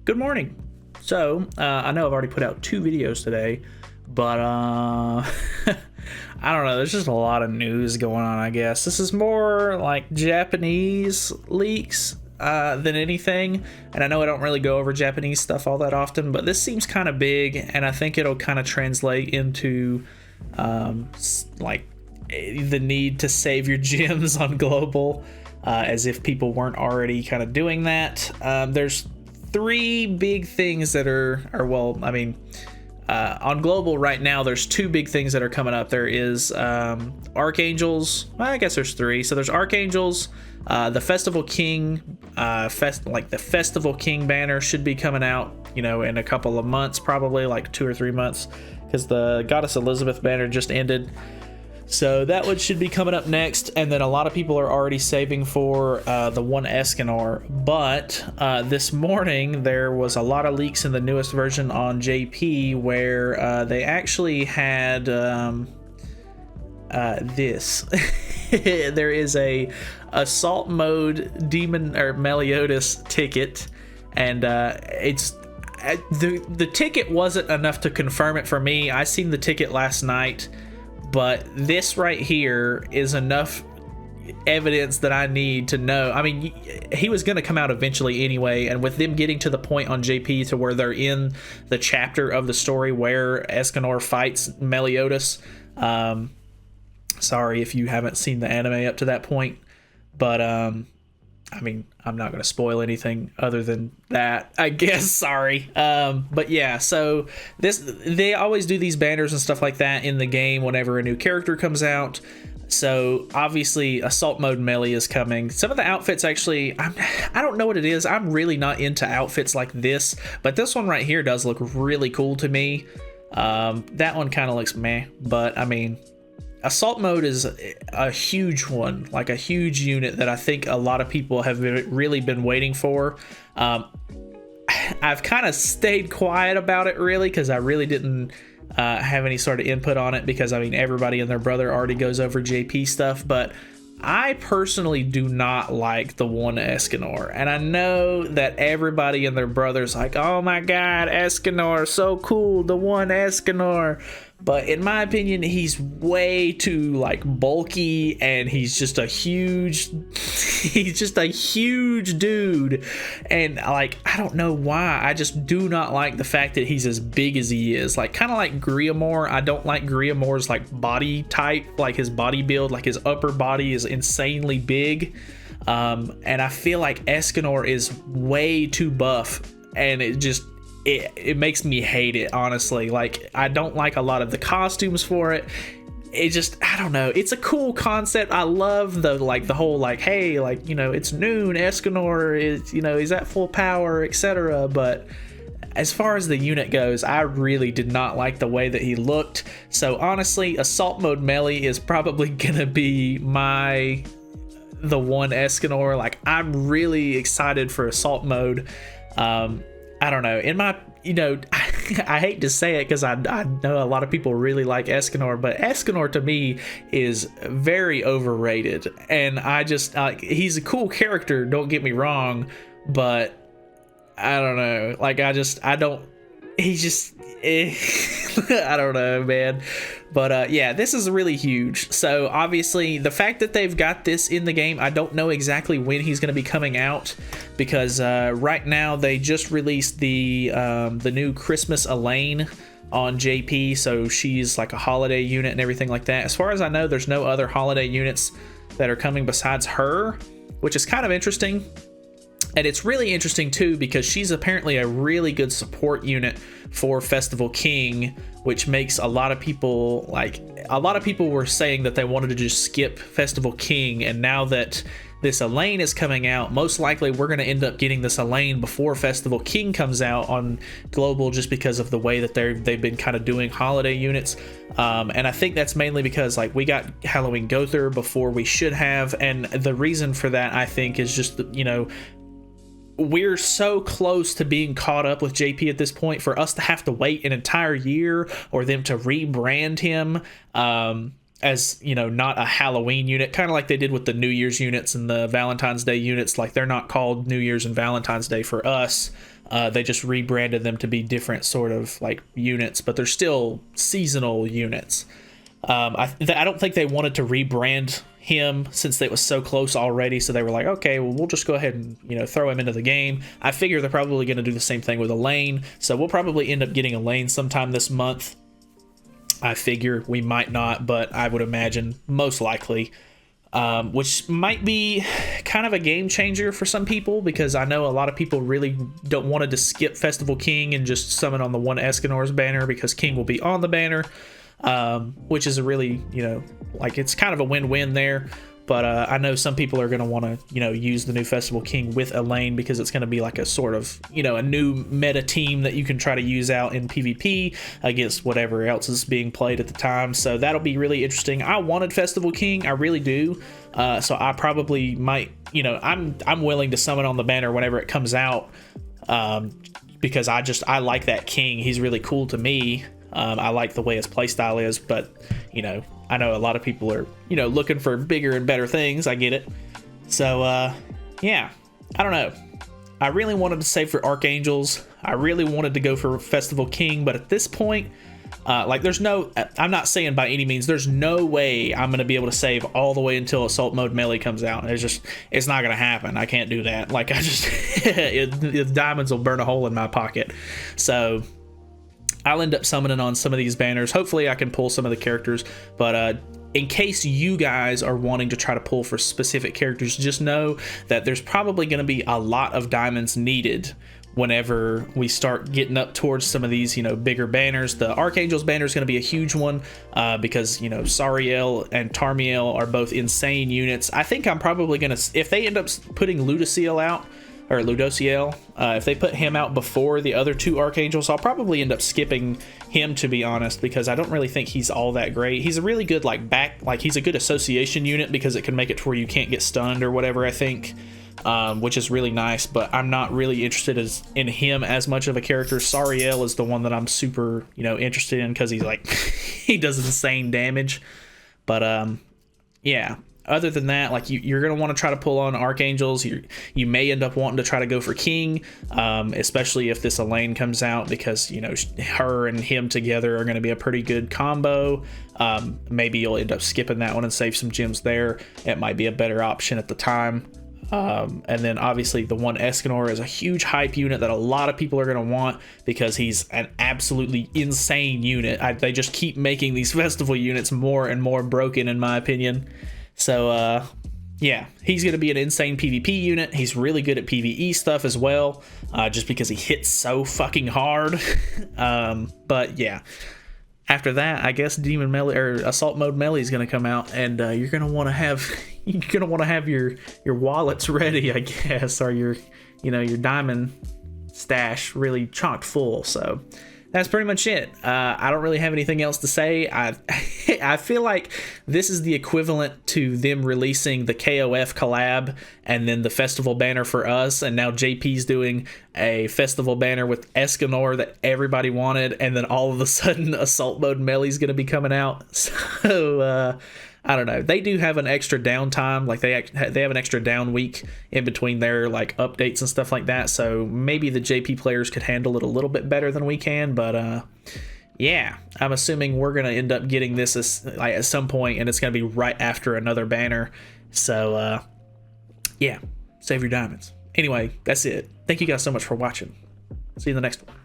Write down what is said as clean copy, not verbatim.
Good morning. So, I know I've already put out two videos today, but I don't know. There's just a lot of news going on, I guess. This is more like Japanese leaks than anything. And I know I don't really go over Japanese stuff all that often, but this seems kind of big, and I think it'll kind of translate into like the need to save your gems on global, as if people weren't already kind of doing that. There's three big things that are well, I mean, on global right now, there's two big things that are coming up. There is Archangels. Well, I guess there's three. So there's Archangels, the Festival King, the Festival King banner should be coming out, in a couple of months, probably like 2 or 3 months, because the Goddess Elizabeth banner just ended. So that one should be coming up next, and then a lot of people are already saving for the one Escanor. But this morning there was a lot of leaks in the newest version on JP where they actually had this. There is a assault mode demon or Meliodas ticket, and it's the ticket wasn't enough to confirm it for me. I seen the ticket last night. But this right here is enough evidence that I need to know. I mean, he was going to come out eventually anyway, and with them getting to the point on JP to where they're in the chapter of the story where Escanor fights Meliodas. Sorry if you haven't seen the anime up to that point, but I mean, I'm not going to spoil anything other than that, I guess. Sorry. But yeah, so they always do these banners and stuff like that in the game whenever a new character comes out. So obviously Assault Mode Melee is coming. Some of the outfits actually, I don't know what it is. I'm really not into outfits like this, but this one right here does look really cool to me. That one kind of looks meh, but I mean, Assault Mode is a huge one, like a huge unit that I think a lot of people have really been waiting for. I've kind of stayed quiet about it, really, because I really didn't have any sort of input on it, because I mean, everybody and their brother already goes over JP stuff, but I personally do not like the one Escanor, and I know that everybody and their brother's like, oh my god, Escanor, so cool, the one Escanor. But in my opinion, he's way too like bulky, and he's just a huge dude. And like, I don't know why, I just do not like the fact that he's as big as he is. Like, kind of like Griamore. I don't like Griamore's like body type, like his body build, like his upper body is insanely big. And I feel like Escanor is way too buff, and it makes me hate it, honestly. Like, I don't like a lot of the costumes for it. It just, I don't know, it's a cool concept. I love the whole like, hey, like, it's noon, Escanor is, he's at full power, etc. But as far as the unit goes, I really did not like the way that he looked. So honestly, Assault Mode Melee is probably gonna be the one Escanor. Like, I'm really excited for Assault Mode. I don't know. I hate to say it, because I know a lot of people really like Escanor, but Escanor to me is very overrated. And I just, he's a cool character, don't get me wrong, but I don't know. Like, I don't know, man. But yeah, this is really huge. So obviously the fact that they've got this in the game, I don't know exactly when he's going to be coming out, because right now they just released the new Christmas Elaine on JP, so she's like a holiday unit and everything like that. As far as I know, there's no other holiday units that are coming besides her, which is kind of interesting. And it's really interesting too, because she's apparently a really good support unit for Festival King, which makes a lot of people were saying that they wanted to just skip Festival King, and now that this Elaine is coming out, most likely we're going to end up getting this Elaine before Festival King comes out on global, just because of the way that they've been kind of doing holiday units. And I think that's mainly because like we got Halloween Gother before we should have, and the reason for that, I think, is just we're so close to being caught up with JP at this point for us to have to wait an entire year, or them to rebrand him as, not a Halloween unit, kind of like they did with the New Year's units and the Valentine's Day units. Like, they're not called New Year's and Valentine's Day for us, They just rebranded them to be different sort of like units, but they're still seasonal units. I don't think they wanted to rebrand him since it was so close already, so they were like, okay, well, we'll just go ahead and, you know, throw him into the game. I figure they're probably going to do the same thing with Elaine, so we'll probably end up getting Elaine sometime this month. I figure we might not, but I would imagine most likely, which might be kind of a game changer for some people, because I know a lot of people really don't want to skip Festival King and just summon on the one Escanor's banner, because King will be on the banner, which is a really, you know, like it's kind of a win-win there. But I know some people are going to want to, you know, use the new Festival King with Elaine, because it's going to be like a sort of, you know, a new meta team that you can try to use out in PvP against whatever else is being played at the time. So that'll be really interesting. I wanted Festival King, I really do. So I probably might, you know, I'm willing to summon on the banner whenever it comes out, because I like that King. He's really cool to me. I like the way his playstyle is, but, you know, I know a lot of people are, you know, looking for bigger and better things. I get it. So, yeah, I don't know. I really wanted to save for Archangels. I really wanted to go for Festival King, but at this point, like, I'm not saying by any means, there's no way I'm going to be able to save all the way until Assault Mode Melee comes out. It's not going to happen. I can't do that. Like, the diamonds will burn a hole in my pocket. So I'll end up summoning on some of these banners. Hopefully I can pull some of the characters, but in case you guys are wanting to try to pull for specific characters, just know that there's probably going to be a lot of diamonds needed whenever we start getting up towards some of these, you know, bigger banners. The Archangel's banner is going to be a huge one, because, you know, Sariel and Tarmiel are both insane units. I think I'm probably going to, if they end up putting Ludociel out, or Ludociel, if they put him out before the other two Archangels, I'll probably end up skipping him, to be honest, because I don't really think he's all that great. He's a really good, like, he's a good association unit, because it can make it to where you can't get stunned or whatever, I think, which is really nice, but I'm not really interested in him as much of a character. Sariel is the one that I'm super, you know, interested in, because he's like, he does insane damage. But, yeah. Other than that, like, you're going to want to try to pull on Archangels. You may end up wanting to try to go for King, especially if this Elaine comes out, because, you know, her and him together are going to be a pretty good combo. Maybe you'll end up skipping that one and save some gems there. It might be a better option at the time. And then obviously the one Escanor is a huge hype unit that a lot of people are going to want, because he's an absolutely insane unit. They just keep making these festival units more and more broken, in my opinion. So, yeah, he's going to be an insane PvP unit. He's really good at PvE stuff as well, just because he hits so fucking hard. But yeah, after that, I guess Demon Melee or Assault Mode Melee is going to come out, and you're going to want to have your wallets ready, I guess, or your diamond stash really chocked full. So that's pretty much it. I don't really have anything else to say. I feel like this is the equivalent to them releasing the KOF collab and then the festival banner for us, and now JP's doing a festival banner with Escanor that everybody wanted, and then all of a sudden Assault Mode Melee is going to be coming out. So I don't know. They do have an extra downtime, like they have an extra down week in between their like updates and stuff like that. So maybe the JP players could handle it a little bit better than we can. But yeah, I'm assuming we're gonna end up getting this at some point, and it's gonna be right after another banner. So yeah, save your diamonds. Anyway, that's it. Thank you guys so much for watching. See you in the next one.